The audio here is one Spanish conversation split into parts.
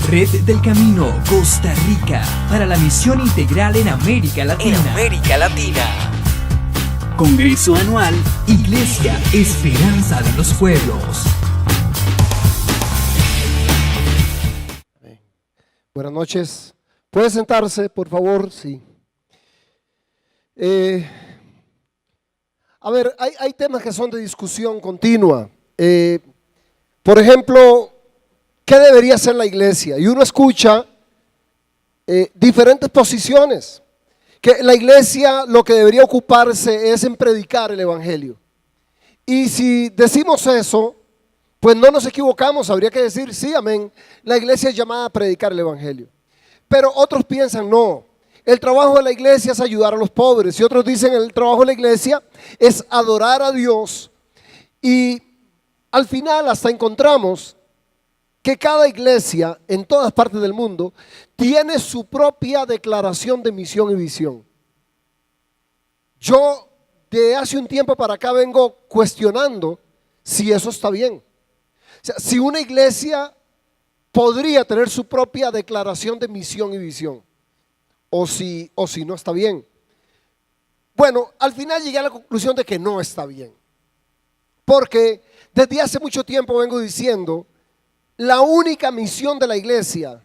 Red del Camino Costa Rica para la misión integral en América Latina. Congreso anual Iglesia Esperanza de los Pueblos. Buenas noches. ¿Puede sentarse, por favor? Sí. Hay temas que son de discusión continua. Por ejemplo, ¿qué debería hacer la iglesia? Y uno escucha diferentes posiciones. Que la iglesia lo que debería ocuparse es en predicar el evangelio. Y si decimos eso, pues no nos equivocamos, habría que decir, sí, amén, la iglesia es llamada a predicar el evangelio. Pero otros piensan, no, el trabajo de la iglesia es ayudar a los pobres. Y otros dicen, el trabajo de la iglesia es adorar a Dios. Y al final hasta encontramos que cada iglesia en todas partes del mundo tiene su propia declaración de misión y visión. Yo de hace un tiempo para acá vengo cuestionando si eso está bien. O sea, si una iglesia podría tener su propia declaración de misión y visión, o si no está bien. Bueno, al final llegué a la conclusión de que no está bien, porque desde hace mucho tiempo vengo diciendo, la única misión de la iglesia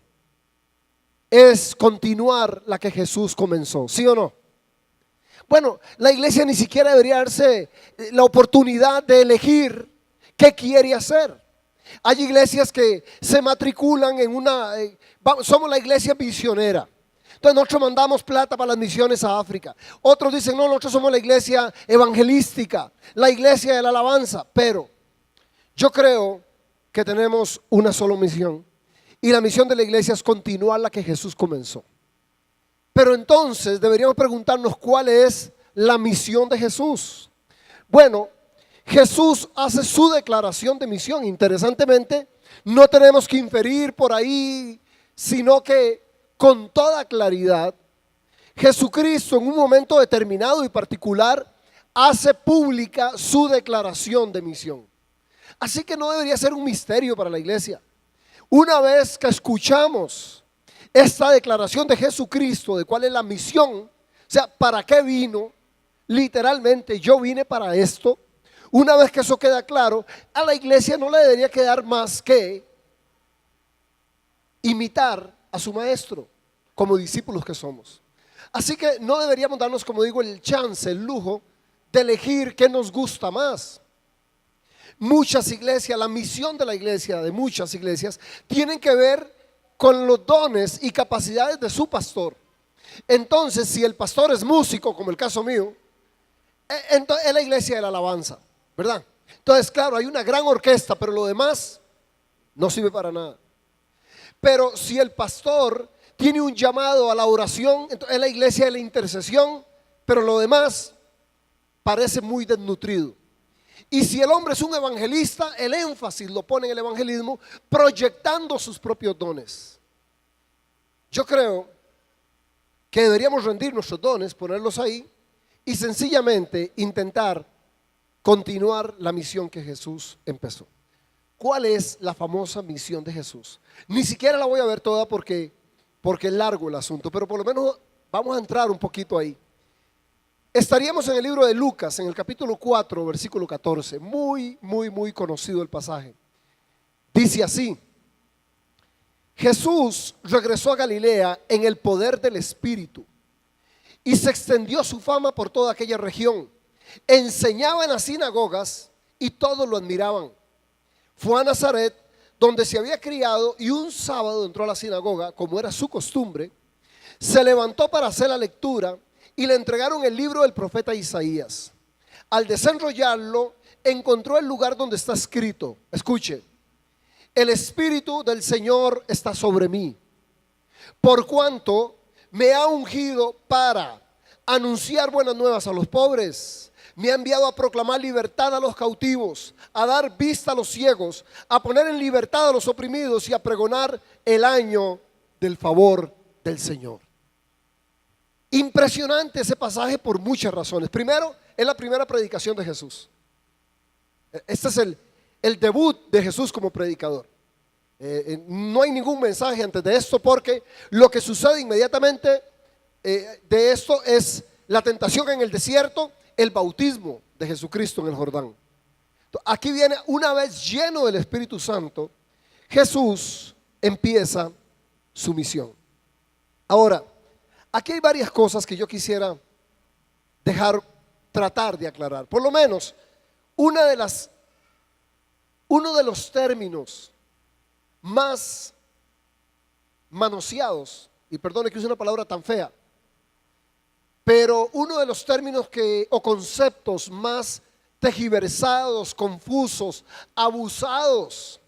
es continuar la que Jesús comenzó, ¿sí o no? Bueno, la iglesia ni siquiera debería darse la oportunidad de elegir qué quiere hacer. Hay iglesias que se matriculan en somos la iglesia misionera. Entonces nosotros mandamos plata para las misiones a África. Otros dicen, no, nosotros somos la iglesia evangelística, la iglesia de la alabanza. Pero yo creo que tenemos una sola misión. Y la misión de la iglesia es continuar la que Jesús comenzó. Pero entonces deberíamos preguntarnos cuál es la misión de Jesús. Bueno, Jesús hace su declaración de misión. Interesantemente, no tenemos que inferir por ahí, sino que con toda claridad, Jesucristo en un momento determinado y particular hace pública su declaración de misión. Así que no debería ser un misterio para la iglesia. Una vez que escuchamos esta declaración de Jesucristo de cuál es la misión, o sea, ¿para qué vino? Literalmente, yo vine para esto. Una vez que eso queda claro, a la iglesia no le debería quedar más que imitar a su maestro como discípulos que somos. Así que no deberíamos darnos, como digo, el chance, el lujo de elegir qué nos gusta más. Muchas iglesias, la misión de la iglesia, de muchas iglesias, tienen que ver con los dones y capacidades de su pastor. Entonces, si el pastor es músico, como el caso mío, entonces es la iglesia de la alabanza, ¿verdad? Entonces, claro, hay una gran orquesta, pero lo demás no sirve para nada. Pero si el pastor tiene un llamado a la oración, entonces es la iglesia de la intercesión, pero lo demás parece muy desnutrido. Y si el hombre es un evangelista, el énfasis lo pone en el evangelismo, proyectando sus propios dones. Yo creo que deberíamos rendir nuestros dones, ponerlos ahí y sencillamente intentar continuar la misión que Jesús empezó. ¿Cuál es la famosa misión de Jesús? Ni siquiera la voy a ver toda porque es largo el asunto, pero por lo menos vamos a entrar un poquito ahí. Estaríamos en el libro de Lucas, en el capítulo 4, versículo 14. Muy conocido el pasaje. Dice así: Jesús regresó a Galilea en el poder del Espíritu y se extendió su fama por toda aquella región. Enseñaba en las sinagogas y todos lo admiraban. Fue a Nazaret, donde se había criado, y un sábado entró a la sinagoga, como era su costumbre. Se levantó para hacer la lectura y le entregaron el libro del profeta Isaías. Al desenrollarlo, encontró el lugar donde está escrito, escuche: el Espíritu del Señor está sobre mí, por cuanto me ha ungido para anunciar buenas nuevas a los pobres. Me ha enviado a proclamar libertad a los cautivos, a dar vista a los ciegos, a poner en libertad a los oprimidos y a pregonar el año del favor del Señor. Impresionante ese pasaje por muchas razones. Primero, es la primera predicación de Jesús. Este es el debut de Jesús como predicador. No hay ningún mensaje antes de esto, porque lo que sucede inmediatamente de esto es la tentación en el desierto, el bautismo de Jesucristo en el Jordán. Aquí viene, una vez lleno del Espíritu Santo, Jesús empieza su misión. Ahora, aquí hay varias cosas que yo quisiera tratar de aclarar. Por lo menos, uno de los términos más manoseados, y perdone que use una palabra tan fea, pero uno de los términos o conceptos más tergiversados, confusos, abusados,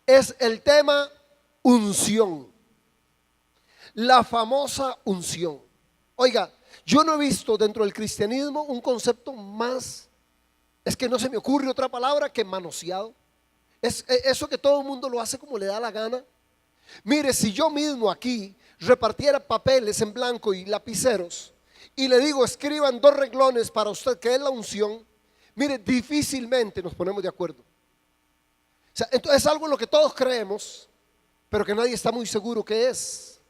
es el tema unción. La famosa unción. Oiga, yo no he visto dentro del cristianismo un concepto más, es que no se me ocurre otra palabra que manoseado. Es eso que todo el mundo lo hace como le da la gana. Mire, si yo mismo aquí repartiera papeles en blanco y lapiceros y le digo escriban 2 renglones para usted que es la unción, mire, difícilmente nos ponemos de acuerdo. O sea, entonces es algo en lo que todos creemos, pero que nadie está muy seguro que es.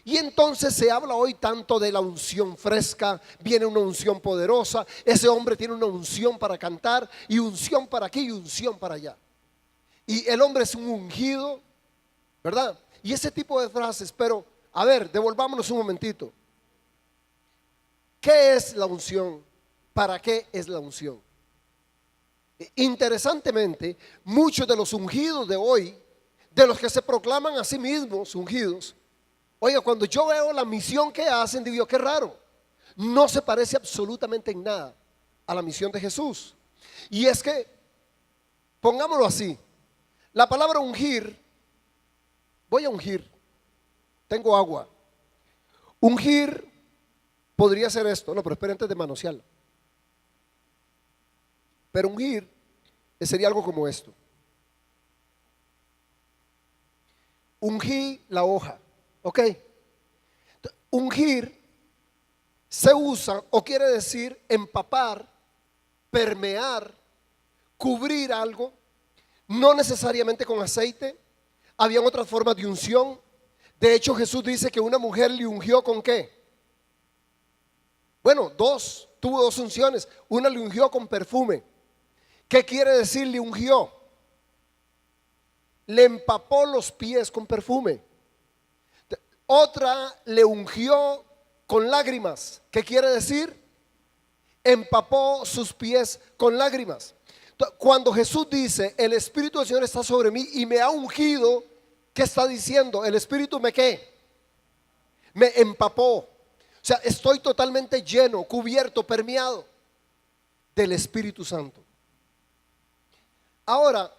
Y entonces se habla hoy tanto de la unción fresca, viene una unción poderosa, ese hombre tiene una unción para cantar, y unción para aquí y unción para allá. Y el hombre es un ungido, ¿verdad? Y ese tipo de frases, pero a ver, devolvámonos un momentito. ¿Qué es la unción? ¿Para qué es la unción? Interesantemente, muchos de los ungidos de hoy, de los que se proclaman a sí mismos ungidos, oiga, cuando yo veo la misión que hacen, digo, qué raro, no se parece absolutamente en nada a la misión de Jesús. Y es que, pongámoslo así, la palabra ungir, voy a ungir, tengo agua. Ungir podría ser esto, no, pero espera antes de manosearla. Pero ungir sería algo como esto. Ungí la hoja, ¿ok? Ungir se usa o quiere decir empapar, permear, cubrir algo, no necesariamente con aceite. Habían otras formas de unción. De hecho, Jesús dice que una mujer le ungió ¿con qué? Bueno, tuvo 2 unciones. Una le ungió con perfume. ¿Qué quiere decir le ungió? Le empapó los pies con perfume. Otra le ungió con lágrimas. ¿Qué quiere decir? Empapó sus pies con lágrimas. Cuando Jesús dice, el Espíritu del Señor está sobre mí y me ha ungido, ¿qué está diciendo? El Espíritu me ¿qué? Me empapó. O sea, estoy totalmente lleno, cubierto, permeado del Espíritu Santo. Ahora,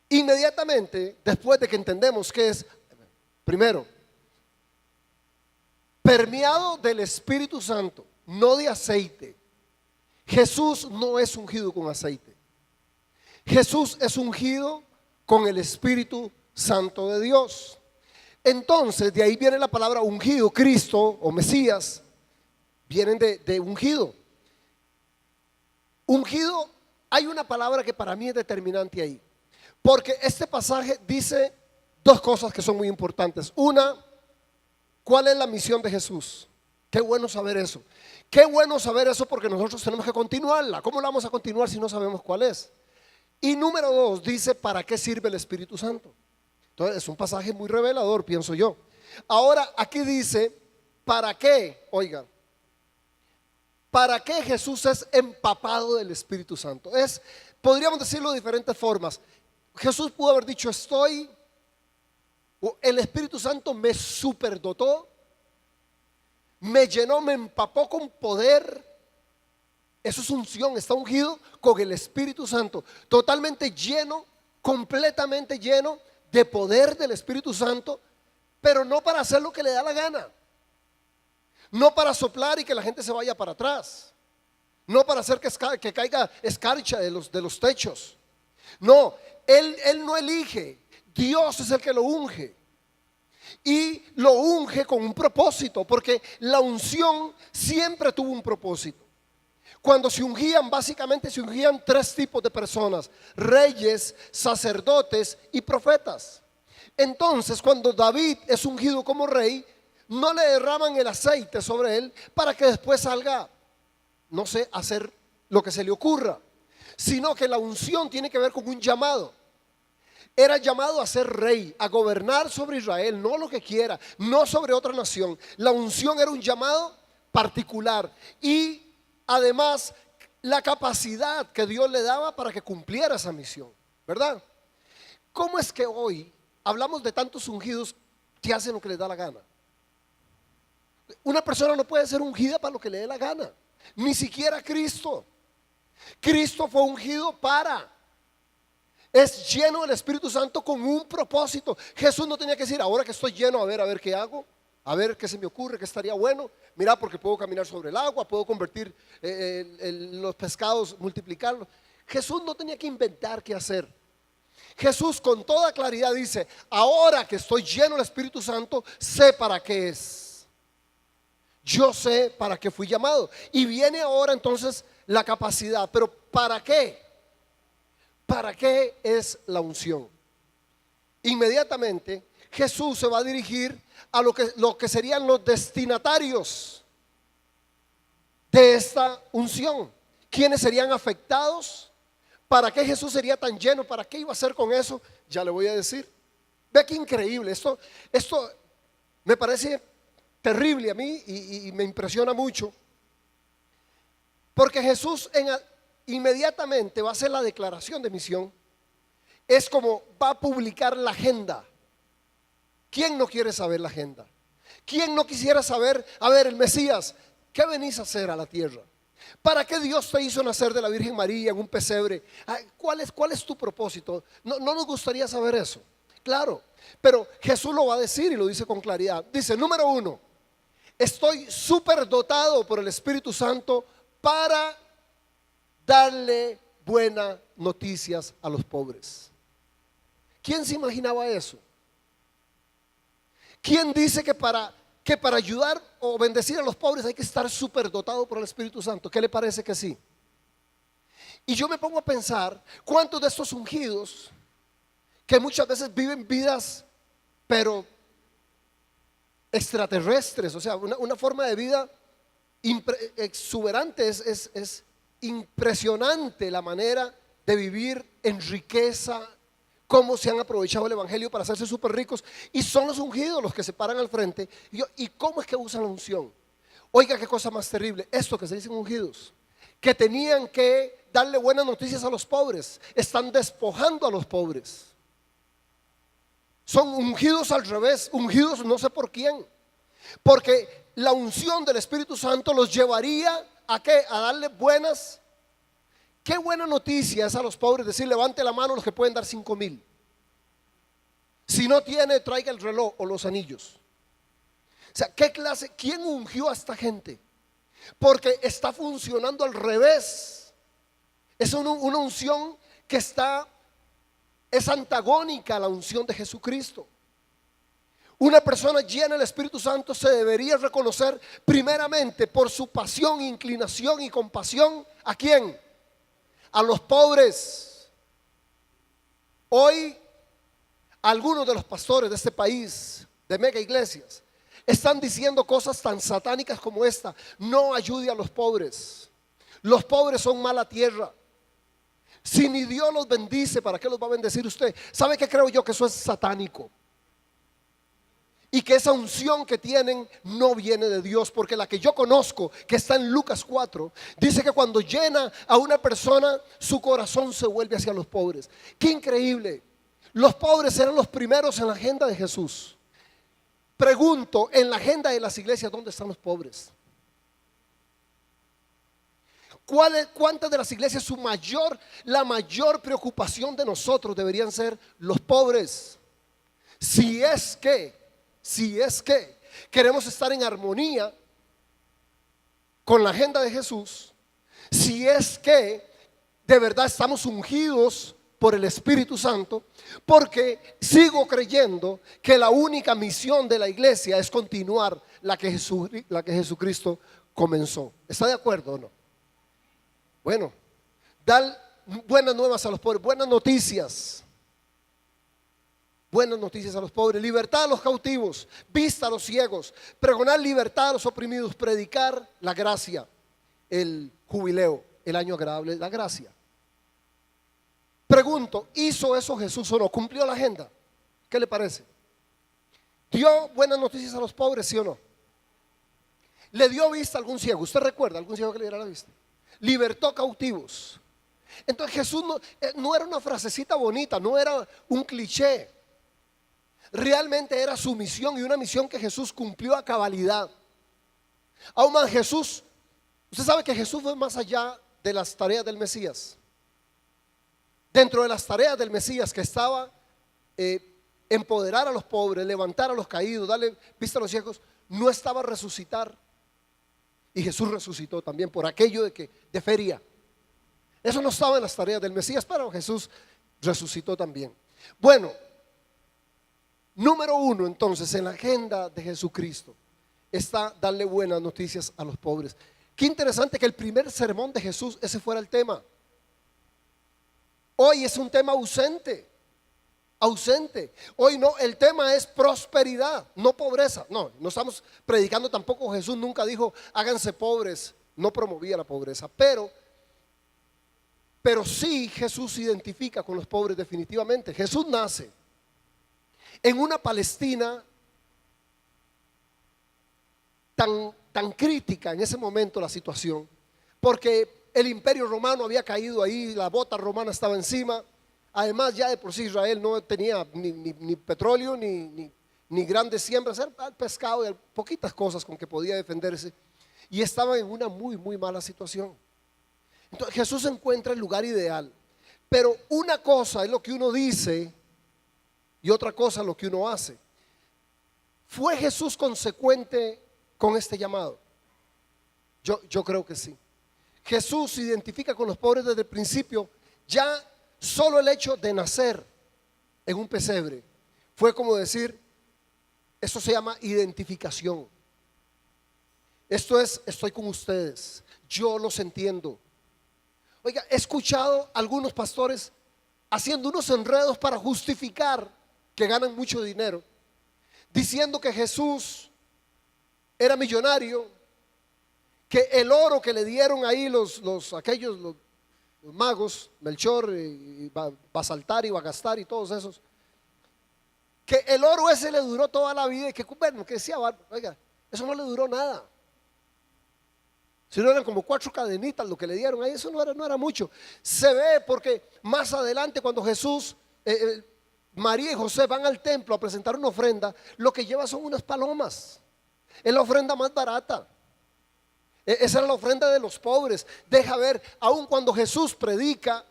inmediatamente, después de que entendemos que es, primero, permeado del Espíritu Santo, no de aceite. Jesús no es ungido con aceite. Jesús es ungido con el Espíritu Santo de Dios. Entonces, de ahí viene la palabra ungido. Cristo o Mesías vienen de ungido. Ungido, hay una palabra que para mí es determinante ahí. Porque este pasaje dice 2 cosas que son muy importantes. Una, ¿cuál es la misión de Jesús? Qué bueno saber eso. Qué bueno saber eso, porque nosotros tenemos que continuarla. ¿Cómo la vamos a continuar si no sabemos cuál es? Y número 2, dice ¿para qué sirve el Espíritu Santo? Entonces es un pasaje muy revelador, pienso yo. Ahora aquí dice ¿para qué? Oigan, ¿para qué Jesús es empapado del Espíritu Santo? Podríamos decirlo de diferentes formas. Jesús pudo haber dicho el Espíritu Santo me superdotó, me llenó, me empapó con poder. Eso es unción, está ungido con el Espíritu Santo, totalmente lleno, completamente lleno de poder del Espíritu Santo, pero no para hacer lo que le da la gana, no para soplar y que la gente se vaya para atrás, no para hacer que caiga escarcha de los techos. No, él no elige, Dios es el que lo unge. Y lo unge con un propósito, porque la unción siempre tuvo un propósito. Cuando se ungían, básicamente se ungían tres tipos de personas: reyes, sacerdotes y profetas. Entonces, cuando David es ungido como rey, no le derraman el aceite sobre él para que después salga, no sé, a hacer lo que se le ocurra, sino que la unción tiene que ver con un llamado. Era llamado a ser rey, a gobernar sobre Israel, no lo que quiera, no sobre otra nación. La unción era un llamado particular y además la capacidad que Dios le daba para que cumpliera esa misión, ¿verdad? ¿Cómo es que hoy hablamos de tantos ungidos que hacen lo que les da la gana? Una persona no puede ser ungida para lo que le dé la gana, ni siquiera Cristo. Cristo fue ungido es lleno del Espíritu Santo con un propósito. Jesús no tenía que decir: ahora que estoy lleno, a ver qué hago, a ver qué se me ocurre, qué estaría bueno. Mira, porque puedo caminar sobre el agua, puedo convertir los pescados, multiplicarlos. Jesús no tenía que inventar qué hacer. Jesús con toda claridad dice: ahora que estoy lleno del Espíritu Santo, sé para qué es. Yo sé para qué fui llamado. Y viene ahora entonces la capacidad. Pero ¿para qué? ¿Para qué es la unción? Inmediatamente Jesús se va a dirigir a lo que serían los destinatarios de esta unción. ¿Quiénes serían afectados? ¿Para qué Jesús sería tan lleno? ¿Para qué iba a hacer con eso? Ya le voy a decir. Ve qué increíble. Esto me parece terrible a mí y me impresiona mucho. Porque Jesús inmediatamente va a hacer la declaración de misión. Es como va a publicar la agenda. ¿Quién no quiere saber la agenda? ¿Quién no quisiera saber, a ver, el Mesías, qué venís a hacer a la tierra? ¿Para qué Dios te hizo nacer de la Virgen María en un pesebre? ¿Cuál es tu propósito? No nos gustaría saber eso. Claro, pero Jesús lo va a decir y lo dice con claridad. Dice, número 1, estoy súper dotado por el Espíritu Santo para darle buenas noticias a los pobres. ¿Quién se imaginaba eso? ¿Quién dice que para ayudar o bendecir a los pobres hay que estar superdotado por el Espíritu Santo? ¿Qué le parece que sí? Y yo me pongo a pensar cuántos de estos ungidos que muchas veces viven vidas pero extraterrestres, o sea, una forma de vida exuberante, es impresionante la manera de vivir en riqueza, cómo se han aprovechado el evangelio para hacerse súper ricos, y son los ungidos los que se paran al frente. ¿Y cómo es que usan la unción? Oiga, qué cosa más terrible, esto que se dicen ungidos, que tenían que darle buenas noticias a los pobres, están despojando a los pobres. Son ungidos al revés, ungidos no sé por quién, porque la unción del Espíritu Santo los llevaría ¿a qué? A darle qué buena noticia es a los pobres decir: levante la mano los que pueden dar 5,000. Si no tiene, traiga el reloj o los anillos. O sea, ¿qué clase? ¿Quién ungió a esta gente? Porque está funcionando al revés. Es una unción que es antagónica a la unción de Jesucristo. Una persona llena del Espíritu Santo se debería reconocer primeramente por su pasión, inclinación y compasión. ¿A quién? A los pobres. Hoy algunos de los pastores de este país, de mega iglesias, están diciendo cosas tan satánicas como esta: no ayude a los pobres. Los pobres son mala tierra. Si ni Dios los bendice, ¿para qué los va a bendecir usted? ¿Sabe qué creo yo? Que eso es satánico. Y que esa unción que tienen no viene de Dios, porque la que yo conozco, que está en Lucas 4, dice que cuando llena a una persona, su corazón se vuelve hacia los pobres. ¡Qué increíble! Los pobres eran los primeros en la agenda de Jesús. Pregunto, en la agenda de las iglesias, ¿dónde están los pobres? ¿Cuántas de las iglesias la mayor preocupación de nosotros deberían ser los pobres? Si es que queremos estar en armonía con la agenda de Jesús, si es que de verdad estamos ungidos por el Espíritu Santo, porque sigo creyendo que la única misión de la iglesia es continuar la que Jesucristo comenzó. ¿Está de acuerdo o no? Bueno, dar buenas nuevas a los pobres, buenas noticias a los pobres, libertad a los cautivos, vista a los ciegos, pregonar libertad a los oprimidos, predicar la gracia, el jubileo, el año agradable, la gracia. Pregunto, ¿hizo eso Jesús o no? ¿Cumplió la agenda? ¿Qué le parece? ¿Dio buenas noticias a los pobres, sí o no? ¿Le dio vista a algún ciego? ¿Usted recuerda algún ciego que le diera la vista? Libertó cautivos. Entonces Jesús no era una frasecita bonita, no era un cliché. Realmente era su misión, y una misión que Jesús cumplió a cabalidad. Aún más, Jesús, usted sabe que Jesús fue más allá de las tareas del Mesías. Dentro de las tareas del Mesías que estaba empoderar a los pobres, levantar a los caídos, darle vista a los ciegos, no estaba resucitar. Y Jesús resucitó también por aquello de feria. Eso no estaba en las tareas del Mesías, pero Jesús resucitó también. Bueno, número uno, entonces, en la agenda de Jesucristo está darle buenas noticias a los pobres. Qué interesante que el primer sermón de Jesús ese fuera el tema. Hoy es un tema ausente. Hoy no, el tema es prosperidad, no pobreza. No estamos predicando tampoco. Jesús nunca dijo háganse pobres, no promovía la pobreza, pero sí Jesús se identifica con los pobres definitivamente. Jesús nace en una Palestina tan crítica en ese momento, la situación, porque el imperio romano había caído ahí, la bota romana estaba encima. Además, ya de por sí Israel no tenía ni petróleo ni grandes siembras, era pescado y poquitas cosas con que podía defenderse, y estaba en una muy mala situación. Entonces Jesús encuentra el lugar ideal, pero una cosa es lo que uno dice y otra cosa lo que uno hace. ¿Fue Jesús consecuente con este llamado? Yo creo que sí. Jesús se identifica con los pobres desde el principio. Ya solo el hecho de nacer en un pesebre fue como decir, eso se llama identificación. Esto es, estoy con ustedes, yo los entiendo. Oiga, he escuchado a algunos pastores haciendo unos enredos para justificar que ganan mucho dinero, diciendo que Jesús era millonario, que el oro que le dieron ahí los magos, Melchor, y Basaltar y Bagastar y todos esos, que el oro ese le duró toda la vida, y que bueno, que decía, oiga, eso no le duró nada. Si no eran como 4 cadenitas lo que le dieron ahí, eso no era mucho. Se ve porque más adelante, cuando Jesús, María y José van al templo a presentar una ofrenda, lo que lleva son unas palomas. Es la ofrenda más barata. Esa era la ofrenda de los pobres. Deja ver, aun cuando Jesús predica,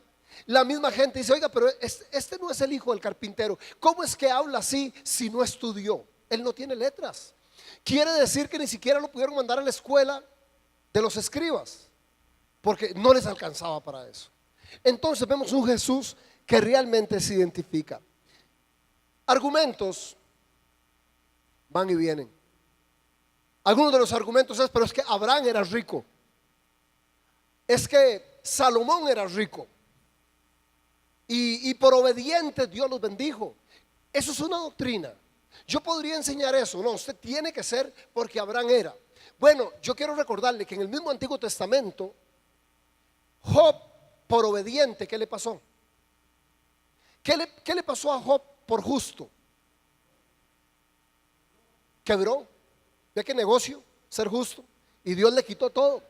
la misma gente dice, oiga, pero este no es el hijo del carpintero. ¿Cómo es que habla así si no estudió? Él no tiene letras. Quiere decir que ni siquiera lo pudieron mandar a la escuela de los escribas, porque no les alcanzaba para eso. Entonces vemos un Jesús que realmente se identifica. Argumentos van y vienen. Algunos de los argumentos es, pero es que Abraham era rico, es que Salomón era rico, y por obediente Dios los bendijo. Eso es una doctrina. Yo podría enseñar eso. No, usted tiene que ser porque Abraham era. Bueno, yo quiero recordarle que en el mismo Antiguo Testamento, Job, por obediente, ¿qué le pasó? ¿Qué le pasó a Job por justo? Quebró. ¿Ve qué negocio? Ser justo. Y Dios le quitó todo.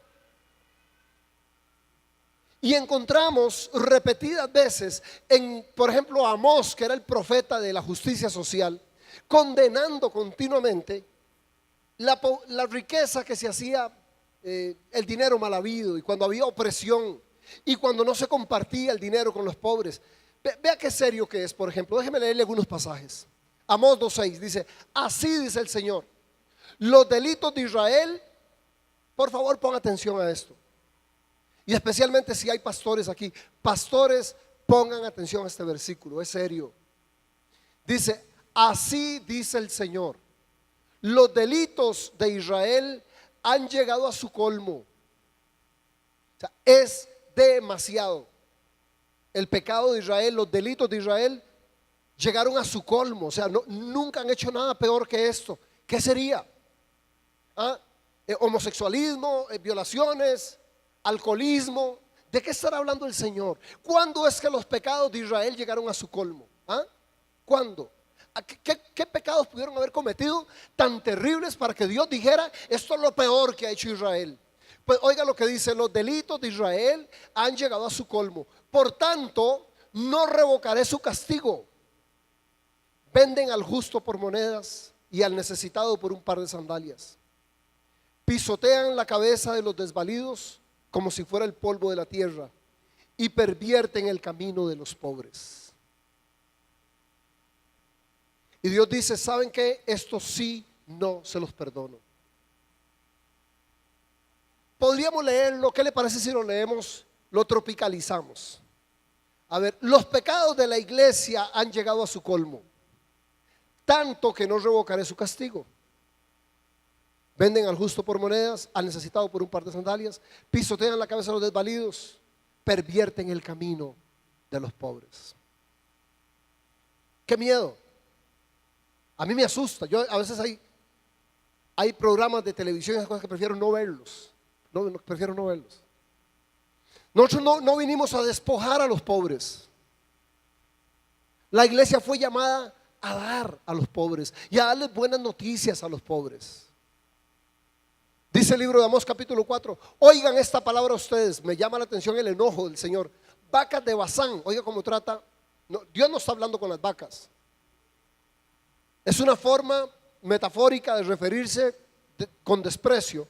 Y encontramos repetidas veces por ejemplo, a Amós, que era el profeta de la justicia social, condenando continuamente la riqueza que se hacía, el dinero mal habido, y cuando había opresión, y cuando no se compartía el dinero con los pobres. Vea qué serio que es. Por ejemplo, déjeme leerle algunos pasajes. Amós 2:6 dice, así dice el Señor, los delitos de Israel, por favor ponga atención a esto, y especialmente si hay pastores aquí, pastores, pongan atención a este versículo, es serio. Dice, así dice el Señor, los delitos de Israel han llegado a su colmo. O sea, es demasiado. El pecado de Israel, los delitos de Israel llegaron a su colmo. O sea, nunca han hecho nada peor que esto. ¿Qué sería? Homosexualismo, violaciones, alcoholismo. ¿De qué estará hablando el Señor? ¿Cuándo es que los pecados de Israel llegaron a su colmo? ¿Cuándo? ¿Qué pecados pudieron haber cometido tan terribles para que Dios dijera, esto es lo peor que ha hecho Israel? Pues oiga lo que dice: los delitos de Israel han llegado a su colmo, por tanto no revocaré su castigo. Venden al justo por monedas y al necesitado por un par de sandalias. Pisotean la cabeza de los desvalidos como si fuera el polvo de la tierra y pervierten el camino de los pobres. Y Dios dice: ¿saben qué? Esto sí no se los perdono. Podríamos leerlo. ¿Qué le parece si lo leemos? Lo tropicalizamos. A ver, los pecados de la iglesia han llegado a su colmo, tanto que no revocaré su castigo. Venden al justo por monedas, al necesitado por un par de sandalias, pisotean la cabeza de los desvalidos, pervierten el camino de los pobres. ¡Qué miedo! A mí me asusta. Yo a veces hay programas de televisión y esas cosas que prefiero no verlos. Prefiero no verlos. Nosotros no vinimos a despojar a los pobres. La iglesia fue llamada a dar a los pobres y a darles buenas noticias a los pobres. Dice el libro de Amós capítulo 4: oigan esta palabra ustedes. Me llama la atención el enojo del Señor. Vacas de Basán. Oiga cómo trata. Dios no está hablando con las vacas. Es una forma metafórica de referirse con desprecio.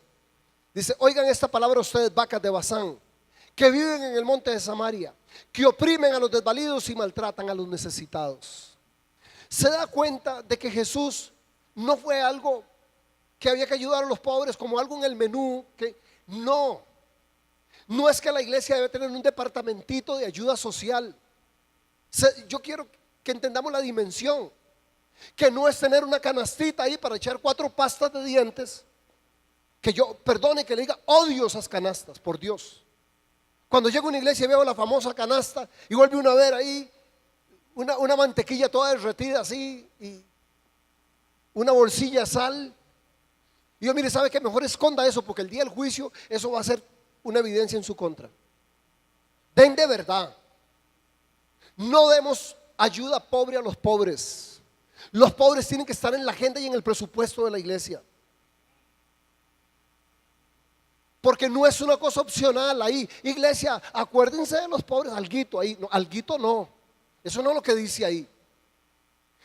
Dice: oigan esta palabra ustedes, vacas de Basán, que viven en el monte de Samaria, que oprimen a los desvalidos y maltratan a los necesitados. Se da cuenta de que Jesús no fue algo que había que ayudar a los pobres como algo en el menú. No es que la iglesia debe tener un departamentito de ayuda social. Yo quiero que entendamos la dimensión, que no es tener una canastita ahí para echar 4 pastas de dientes. Que yo, perdone que le diga, odio esas canastas, por Dios. Cuando llego a una iglesia y veo la famosa canasta y vuelve uno a ver ahí una mantequilla toda derretida así y una bolsilla de sal. Y yo, mire, ¿sabe qué? Mejor esconda eso, porque el día del juicio eso va a ser una evidencia en su contra. Den de verdad. No demos ayuda pobre a los pobres. Los pobres tienen que estar en la agenda y en el presupuesto de la iglesia. Porque no es una cosa opcional ahí. Iglesia, acuérdense de los pobres, alguito ahí. No, alguito no. Eso no es lo que dice ahí.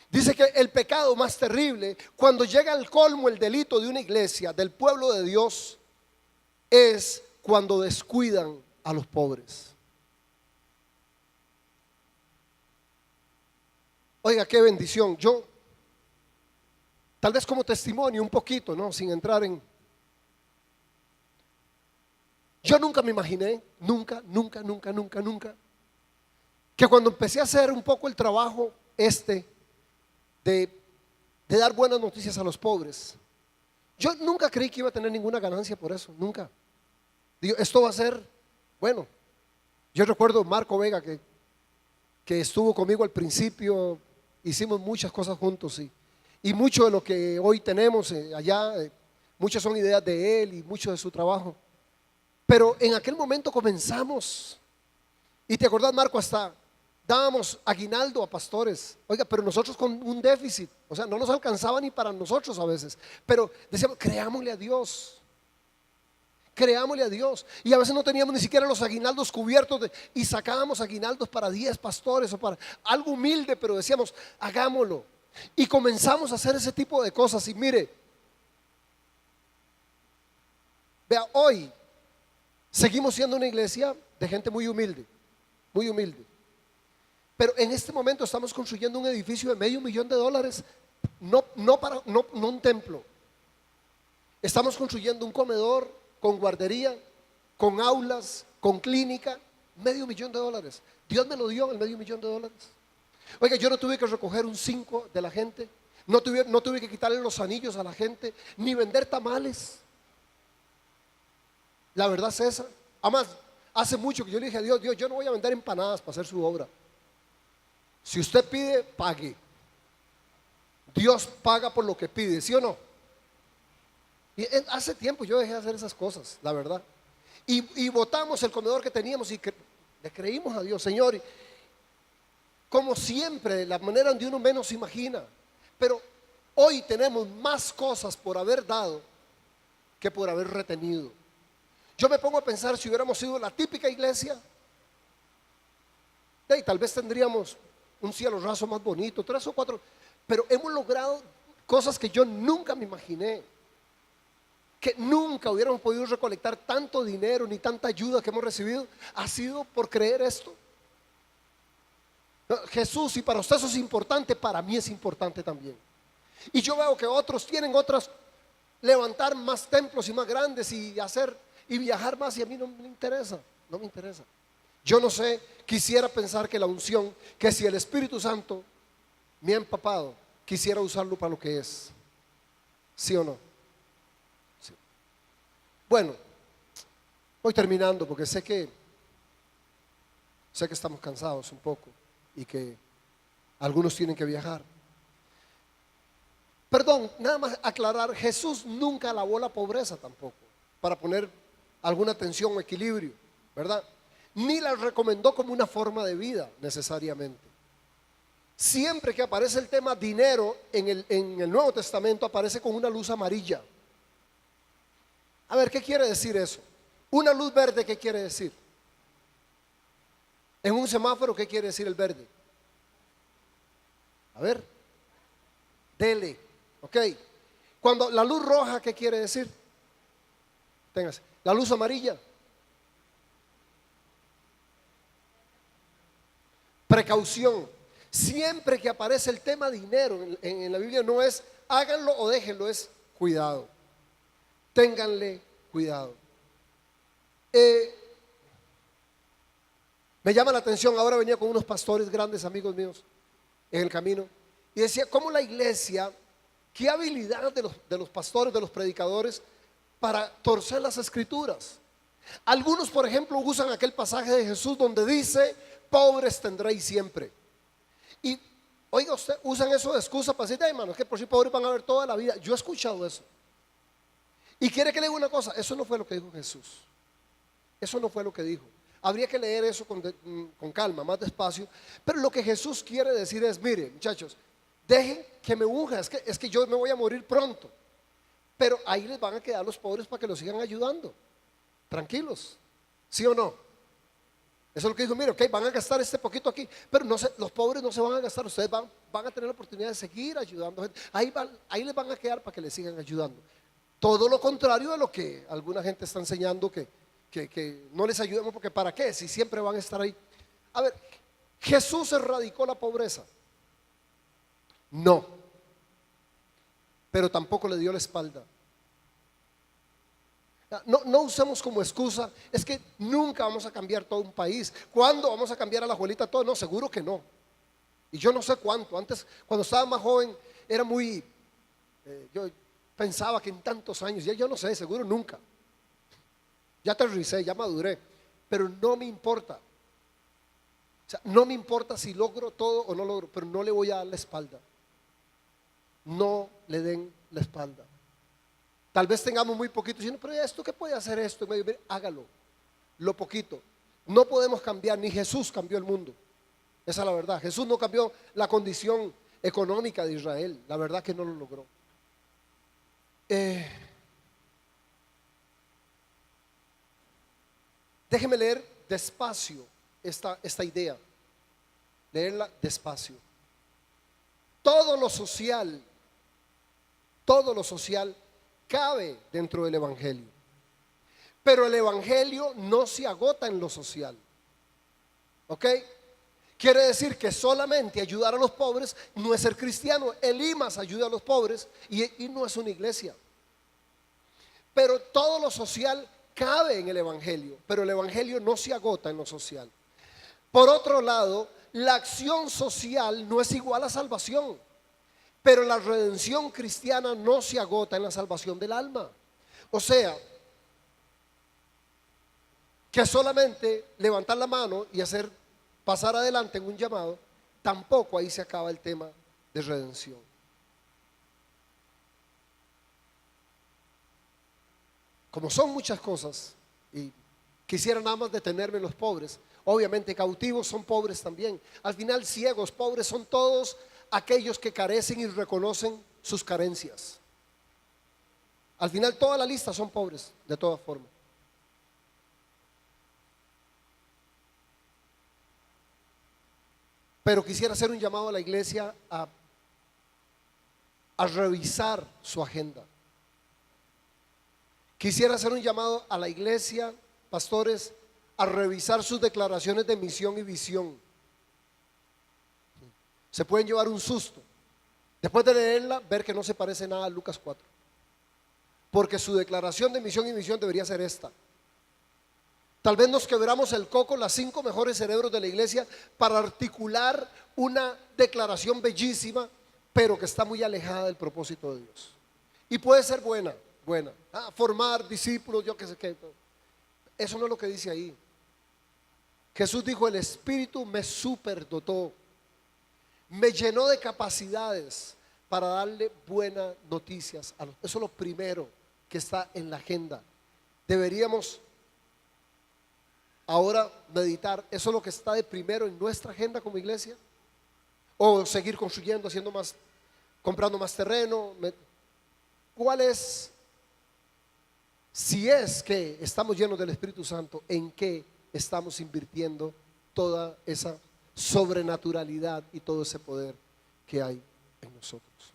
Dice que el pecado más terrible, cuando llega al colmo el delito de una iglesia, del pueblo de Dios, es cuando descuidan a los pobres. Oiga, qué bendición. Yo, tal vez como testimonio un poquito, ¿no? Sin entrar en... Yo nunca me imaginé, nunca, que cuando empecé a hacer un poco el trabajo de dar buenas noticias a los pobres, yo nunca creí que iba a tener ninguna ganancia por eso, nunca. Digo, esto va a ser, bueno, yo recuerdo Marco Vega que estuvo conmigo al principio, hicimos muchas cosas juntos y mucho de lo que hoy tenemos allá, muchas son ideas de él y mucho de su trabajo. Pero en aquel momento comenzamos, y te acordás, Marco, hasta dábamos aguinaldo a pastores. Oiga, pero nosotros con un déficit, o sea, no nos alcanzaba ni para nosotros a veces, pero decíamos, creámosle a Dios. Y a veces no teníamos ni siquiera los aguinaldos cubiertos y sacábamos aguinaldos para 10 pastores o para algo humilde, pero decíamos, hagámoslo. Y comenzamos a hacer ese tipo de cosas. Y mire, vea, hoy seguimos siendo una iglesia de gente muy humilde, muy humilde. Pero en este momento estamos construyendo un edificio de $500,000, no un templo. Estamos construyendo un comedor con guardería, con aulas, con clínica, $500,000. Dios me lo dio el $500,000. Oiga, yo no tuve que recoger un 5 de la gente, no tuve que quitarle los anillos a la gente, ni vender tamales. La verdad es esa. Además, Hace mucho que yo le dije a Dios, Dios, yo no voy a vender empanadas para hacer su obra. Si usted pide, pague. Dios paga por lo que pide, ¿sí o no? Y hace tiempo yo dejé de hacer esas cosas, la verdad. Y botamos el comedor que teníamos y le creímos a Dios, Señor. Como siempre, la manera donde uno menos se imagina. Pero hoy tenemos más cosas por haber dado que por haber retenido. Yo me pongo a pensar, si hubiéramos sido la típica iglesia, tal vez tendríamos un cielo raso más bonito, 3 o 4, pero hemos logrado cosas que yo nunca me imaginé, que nunca hubiéramos podido recolectar tanto dinero ni tanta ayuda que hemos recibido. Ha sido por creer esto. Jesús, si para usted eso es importante, para mí es importante también. Y yo veo que otros tienen otras, levantar más templos y más grandes y hacer y viajar más, y a mí no me interesa, no me interesa. Yo no sé, quisiera pensar que la unción, que si el Espíritu Santo me ha empapado, quisiera usarlo para lo que es. ¿Sí o no? Sí. Bueno, voy terminando porque sé que estamos cansados un poco y que algunos tienen que viajar. Perdón, nada más aclarar, Jesús nunca alabó la pobreza tampoco, para poner alguna tensión o equilibrio, ¿verdad? Ni la recomendó como una forma de vida necesariamente. Siempre que aparece el tema dinero en el Nuevo Testamento, aparece con una luz amarilla. A ver, ¿qué quiere decir eso? Una luz verde, ¿qué quiere decir? En un semáforo, ¿qué quiere decir el verde? A ver, dele, ok. Cuando la luz roja, ¿qué quiere decir? Téngase. La luz amarilla, precaución. Siempre que aparece el tema dinero en la Biblia, no es háganlo o déjenlo, es cuidado. Ténganle cuidado. Me llama la atención, ahora venía con unos pastores grandes, amigos míos, en el camino, y decía cómo la iglesia, qué habilidad de los pastores, de los predicadores, para torcer las escrituras. Algunos, por ejemplo, usan aquel pasaje de Jesús donde dice, pobres tendréis siempre. Y oiga usted, usan eso de excusa para decir, ay hermano, es que por si pobres van a ver toda la vida. Yo he escuchado eso. Y quiere que le diga una cosa, eso no fue lo que dijo Jesús. Eso no fue lo que dijo. Habría que leer eso con calma, más despacio. Pero lo que Jesús quiere decir es, mire muchachos, dejen que me unja, es que yo me voy a morir pronto. Pero ahí les van a quedar los pobres para que los sigan ayudando. Tranquilos, ¿sí o no? Eso es lo que dijo, mire, ok, van a gastar este poquito aquí, pero los pobres no se van a gastar, ustedes van a tener la oportunidad de seguir ayudando a gente. Ahí les van a quedar para que les sigan ayudando. Todo lo contrario de lo que alguna gente está enseñando, que no les ayudemos porque ¿para qué? Si siempre van a estar ahí. A ver, ¿Jesús erradicó la pobreza? No, pero tampoco le dio la espalda. No usemos como excusa, es que nunca vamos a cambiar todo un país. ¿Cuándo vamos a cambiar a la abuelita todo? No, seguro que no. Y yo no sé cuánto. Antes, cuando estaba más joven, era muy, yo pensaba que en tantos años, ya yo no sé, seguro nunca. Ya aterricé, ya maduré, pero no me importa. O sea, no me importa si logro todo o no logro, pero no le voy a dar la espalda. No le den la espalda. Tal vez tengamos muy poquito, diciendo, pero esto, ¿qué puede hacer esto? Mire, hágalo, lo poquito. No podemos cambiar, ni Jesús cambió el mundo. Esa es la verdad. Jesús no cambió la condición económica de Israel. La verdad que no lo logró. Déjeme leer despacio esta idea. Leerla despacio. Todo lo social cabe dentro del Evangelio. Pero el Evangelio no se agota en lo social. ¿Ok? Quiere decir que solamente ayudar a los pobres no es ser cristiano. El IMAS ayuda a los pobres y no es una iglesia. Pero todo lo social cabe en el Evangelio. Pero el Evangelio no se agota en lo social. Por otro lado, la acción social no es igual a salvación. Pero la redención cristiana no se agota en la salvación del alma. O sea, que solamente levantar la mano y hacer pasar adelante en un llamado, tampoco ahí se acaba el tema de redención. Como son muchas cosas, y quisiera nada más detenerme en los pobres. Obviamente cautivos son pobres también. Al final ciegos, pobres son todos aquellos que carecen y reconocen sus carencias. Al final toda la lista son pobres, de todas formas. Pero quisiera hacer un llamado a la iglesia a revisar su agenda. Quisiera hacer un llamado a la iglesia, pastores, a revisar sus declaraciones de misión y visión. Se pueden llevar un susto. Después de leerla, ver que no se parece nada a Lucas 4. Porque su declaración de misión y visión debería ser esta. Tal vez nos quebramos el coco, las 5 mejores cerebros de la iglesia, para articular una declaración bellísima, pero que está muy alejada del propósito de Dios. Y puede ser buena. Formar discípulos, yo qué sé qué. Eso no es lo que dice ahí. Jesús dijo: el Espíritu me superdotó, me llenó de capacidades para darle buenas noticias a los. Eso es lo primero que está en la agenda. Deberíamos ahora meditar, ¿eso es lo que está de primero en nuestra agenda como iglesia? ¿O seguir construyendo, haciendo más, comprando más terreno? ¿Cuál es? Si es que estamos llenos del Espíritu Santo, ¿en qué estamos invirtiendo toda esa sobrenaturalidad y todo ese poder que hay en nosotros?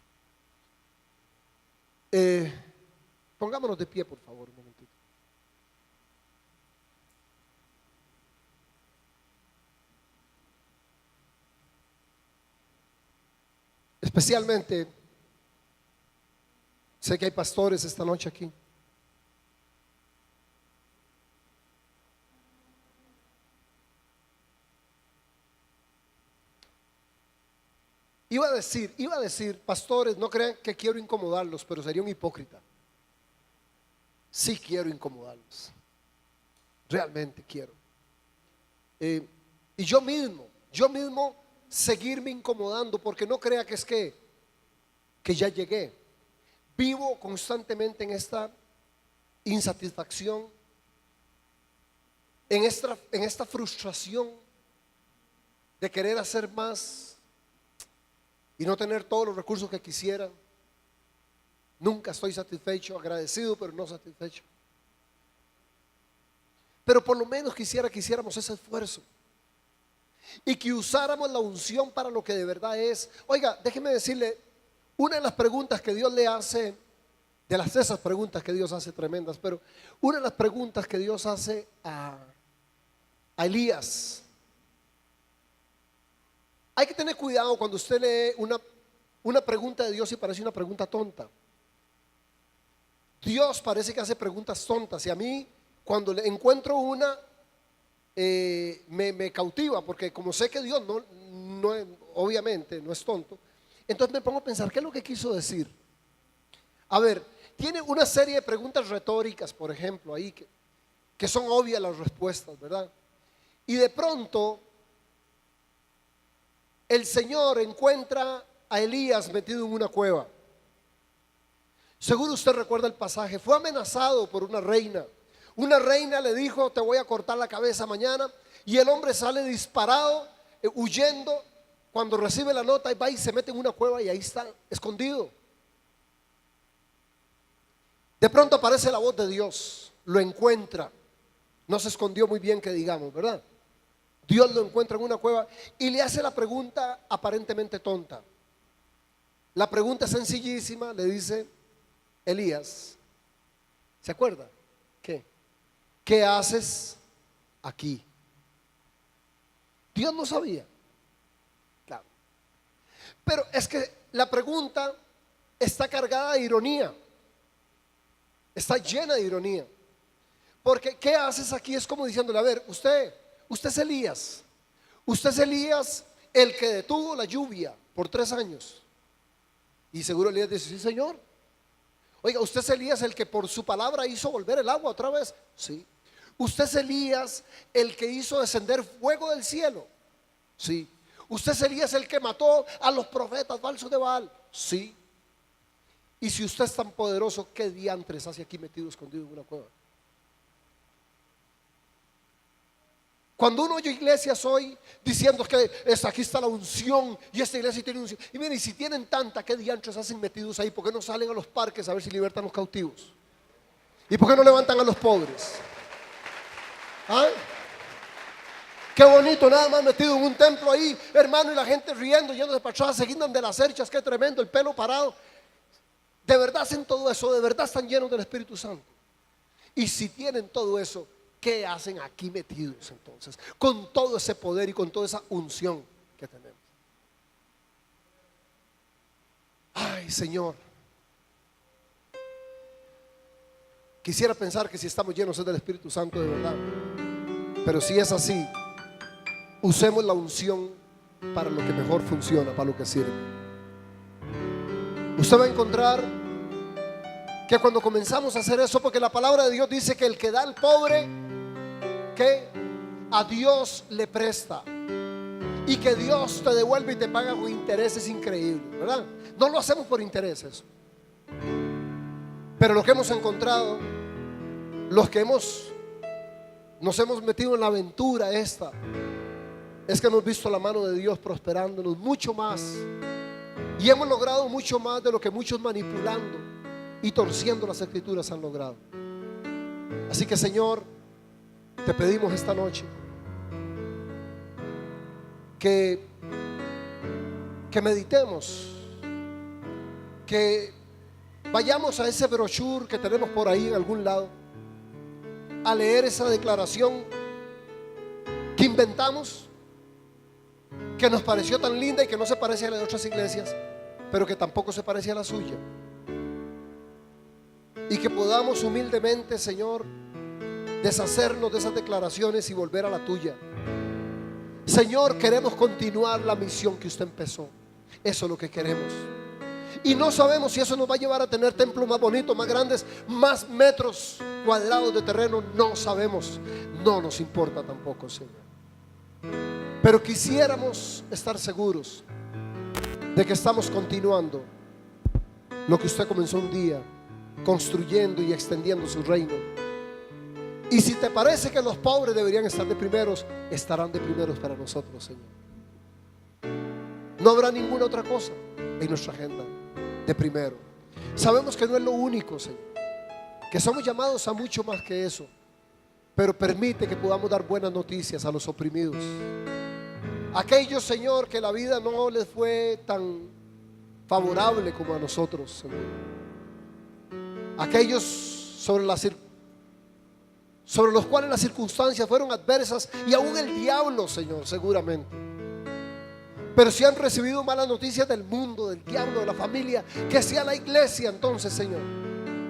Pongámonos de pie, por favor, un momentito. Especialmente, sé que hay pastores esta noche aquí. Iba a decir, pastores, no crean que quiero incomodarlos, pero sería un hipócrita. Sí quiero incomodarlos. Realmente quiero. Y yo mismo seguirme incomodando, porque no crea que es que ya llegué. Vivo constantemente en esta insatisfacción, en esta frustración de querer hacer más y no tener todos los recursos que quisiera. Nunca estoy satisfecho, agradecido, pero no satisfecho. Pero por lo menos que hiciéramos ese esfuerzo y que usáramos la unción para lo que de verdad es. Oiga, déjeme decirle, una de las preguntas que Dios le hace, de esas preguntas que Dios hace tremendas, pero una de las preguntas que Dios hace a Elías. Hay que tener cuidado cuando usted lee una pregunta de Dios y parece una pregunta tonta. Dios parece que hace preguntas tontas, y a mí cuando le encuentro una me cautiva, porque como sé que Dios no obviamente no es tonto, entonces me pongo a pensar, ¿qué es lo que quiso decir? A ver, tiene una serie de preguntas retóricas, por ejemplo, ahí que son obvias las respuestas, ¿verdad? Y de pronto el Señor encuentra a Elías metido en una cueva. Seguro usted recuerda el pasaje. Fue amenazado por una reina. Una reina le dijo: te voy a cortar la cabeza mañana. Y el hombre sale disparado, huyendo. Cuando recibe la nota, y va y se mete en una cueva y ahí está escondido. De pronto aparece la voz de Dios, lo encuentra. No se escondió muy bien, que digamos, ¿verdad? Dios lo encuentra en una cueva y le hace la pregunta aparentemente tonta. La pregunta es sencillísima. Le dice: Elías, ¿se acuerda? ¿Qué haces aquí? Dios no sabía, claro. Pero es que la pregunta está cargada de ironía. Está llena de ironía. Porque ¿qué haces aquí? Es como diciéndole: a ver, usted es Elías. Usted es Elías, el que detuvo la lluvia por 3 años. Y seguro Elías dice: sí, Señor. Oiga, usted es Elías, el que por su palabra hizo volver el agua otra vez. Sí. Usted es Elías, el que hizo descender fuego del cielo. Sí. Usted es Elías, el que mató a los profetas falsos de Baal. Sí. Y si usted es tan poderoso, ¿qué diantres hace aquí metido escondido en una cueva? Cuando uno oye iglesias hoy diciendo que aquí está la unción y esta iglesia tiene unción, y miren, y si tienen tanta, ¿qué diantres hacen metidos ahí? ¿Por qué no salen a los parques a ver si libertan a los cautivos? ¿Y por qué no levantan a los pobres? ¿Ah? Qué bonito, nada más metido en un templo ahí, hermano, y la gente riendo, yéndose para atrás, se guindan de las cerchas, qué tremendo, el pelo parado. De verdad hacen todo eso, de verdad están llenos del Espíritu Santo. Y si tienen todo eso, ¿qué hacen aquí metidos entonces? Con todo ese poder y con toda esa unción que tenemos. Ay, Señor, quisiera pensar que si estamos llenos del Espíritu Santo de verdad. Pero si es así, usemos la unción para lo que mejor funciona, para lo que sirve. Usted va a encontrar que cuando comenzamos a hacer eso, porque la palabra de Dios dice que el que da al pobre, que a Dios le presta, y que Dios te devuelve y te paga con intereses increíbles, ¿verdad? No lo hacemos por intereses. Pero lo que hemos encontrado, los que nos hemos metido en la aventura esta, es que hemos visto la mano de Dios prosperándonos mucho más, y hemos logrado mucho más de lo que muchos manipulando y torciendo las escrituras han logrado. Así que, Señor, te pedimos esta noche que meditemos, que vayamos a ese brochure que tenemos por ahí en algún lado, a leer esa declaración que inventamos, que nos pareció tan linda y que no se parece a la de otras iglesias, pero que tampoco se parece a la suya. Y que podamos humildemente, Señor, deshacernos de esas declaraciones y volver a la tuya. Señor, queremos continuar la misión que usted empezó. Eso es lo que queremos. Y no sabemos si eso nos va a llevar a tener templos más bonitos, más grandes, más metros cuadrados de terreno. No sabemos. No nos importa tampoco, Señor. Pero quisiéramos estar seguros de que estamos continuando lo que usted comenzó un día, construyendo y extendiendo su reino. Y si te parece que los pobres deberían estar de primeros, estarán de primeros para nosotros, Señor. No habrá ninguna otra cosa en nuestra agenda de primero. Sabemos que no es lo único, Señor, que somos llamados a mucho más que eso, pero permite que podamos dar buenas noticias a los oprimidos, aquellos, Señor, que la vida no les fue tan favorable como a nosotros, Señor. Aquellos sobre los cuales las circunstancias fueron adversas, y aún el diablo, Señor, seguramente. Pero si han recibido malas noticias del mundo, del diablo, de la familia, que sea la iglesia entonces, Señor,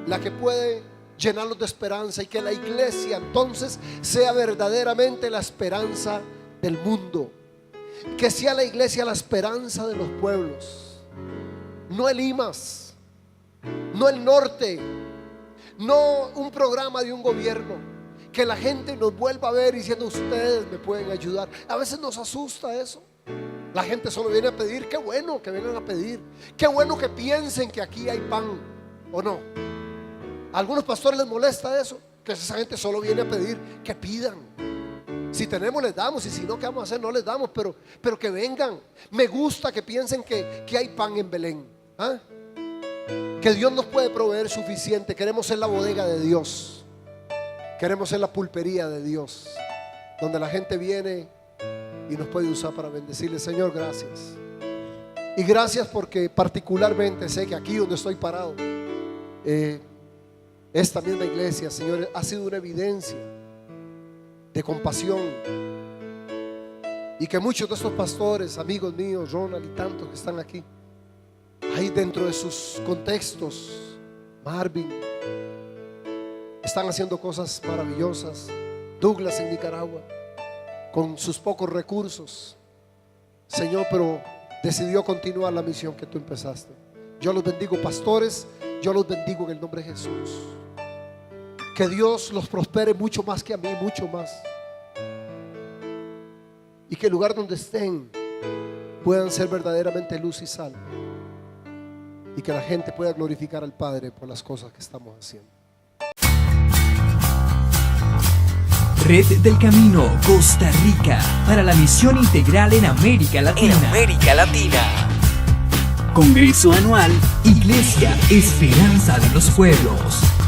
la que puede llenarlos de esperanza, y que la iglesia entonces sea verdaderamente la esperanza del mundo. Que sea la iglesia la esperanza de los pueblos, no el IMAS, no el norte, no un programa de un gobierno. Que la gente nos vuelva a ver diciendo: ustedes me pueden ayudar. A veces nos asusta eso. La gente solo viene a pedir. Qué bueno que vengan a pedir, qué bueno que piensen que aquí hay pan, ¿o no? A algunos pastores les molesta eso, que esa gente solo viene a pedir. Que pidan. Si tenemos les damos, y si no, ¿qué vamos a hacer? No les damos, pero que vengan. Me gusta que piensen que hay pan en Belén, ¿ah? Que Dios nos puede proveer suficiente. Queremos ser la bodega de Dios, queremos ser la pulpería de Dios, donde la gente viene y nos puede usar para bendecirle. Señor, gracias. Y gracias porque particularmente sé que aquí donde estoy parado, esta misma iglesia, Señor, ha sido una evidencia de compasión, y que muchos de estos pastores, amigos míos, Ronald y tantos que están aquí, ahí dentro de sus contextos, Marvin, están haciendo cosas maravillosas. Douglas en Nicaragua, con sus pocos recursos, Señor, pero decidió continuar la misión que tú empezaste. Yo los bendigo, pastores, yo los bendigo en el nombre de Jesús. Que Dios los prospere mucho más que a mí, mucho más. Y que el lugar donde estén puedan ser verdaderamente luz y sal. Y que la gente pueda glorificar al Padre por las cosas que estamos haciendo. Red del Camino Costa Rica para la misión integral en América Latina. Congreso anual Iglesia Esperanza de los Pueblos.